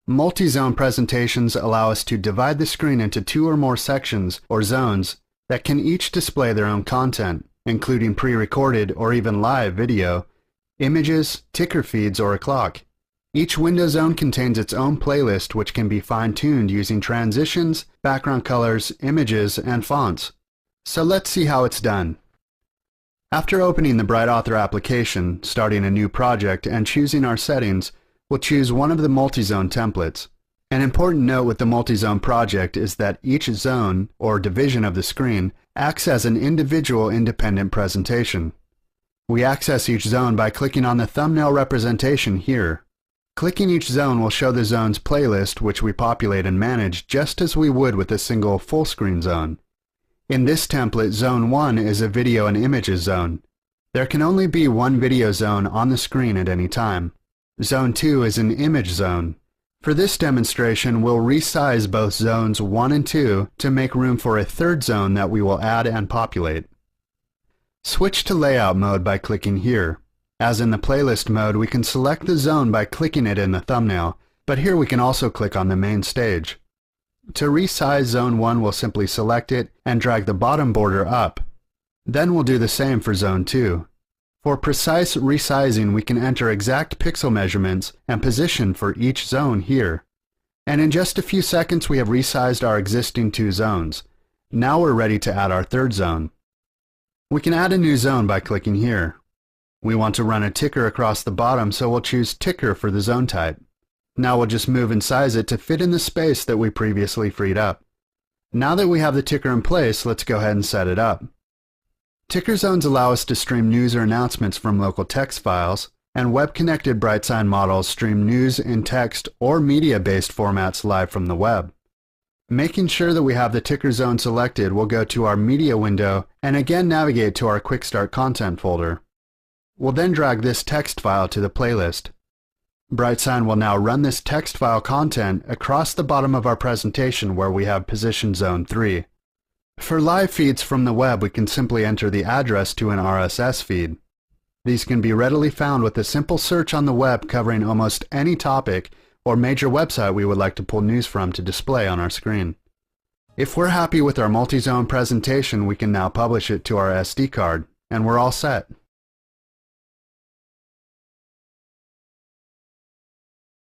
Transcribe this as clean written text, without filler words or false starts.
Multi-zone presentations allow us to divide the screen into two or more sections or zones that can each display their own content, including pre-recorded or even live video, images, ticker feeds, or a clock. Each window zone contains its own playlist which can be fine-tuned using transitions, background colors, images, and fonts. So let's see how it's done. After opening the BrightAuthor application, starting a new project, and choosing our settings, we'll choose one of the multi-zone templates. An important note with the multi-zone project is that each zone, or division of the screen, acts as an individual independent presentation. We access each zone by clicking on the thumbnail representation here. Clicking each zone will show the zone's playlist, which we populate and manage just as we would with a single full-screen zone. In this template, Zone 1 is a video and images zone. There can only be one video zone on the screen at any time. Zone 2 is an image zone. For this demonstration, we'll resize both zones 1 and 2 to make room for a third zone that we will add and populate. Switch to layout mode by clicking here. As in the playlist mode, we can select the zone by clicking it in the thumbnail, but here we can also click on the main stage. To resize Zone 1, we'll simply select it and drag the bottom border up. Then we'll do the same for Zone 2. For precise resizing, we can enter exact pixel measurements and position for each zone here. And in just a few seconds, we have resized our existing two zones. Now we're ready to add our third zone. We can add a new zone by clicking here. We want to run a ticker across the bottom, so we'll choose ticker for the zone type. Now we'll just move and size it to fit in the space that we previously freed up. Now that we have the ticker in place, let's go ahead and set it up. Ticker zones allow us to stream news or announcements from local text files, and web-connected BrightSign models stream news in text or media-based formats live from the web. Making sure that we have the ticker zone selected, we'll go to our media window and again navigate to our Quick Start Content folder. We'll then drag this text file to the playlist. BrightSign will now run this text file content across the bottom of our presentation where we have positioned Zone 3. For live feeds from the web, we can simply enter the address to an RSS feed. These can be readily found with a simple search on the web covering almost any topic or major website we would like to pull news from to display on our screen. If we're happy with our multi-zone presentation, we can now publish it to our SD card, and we're all set.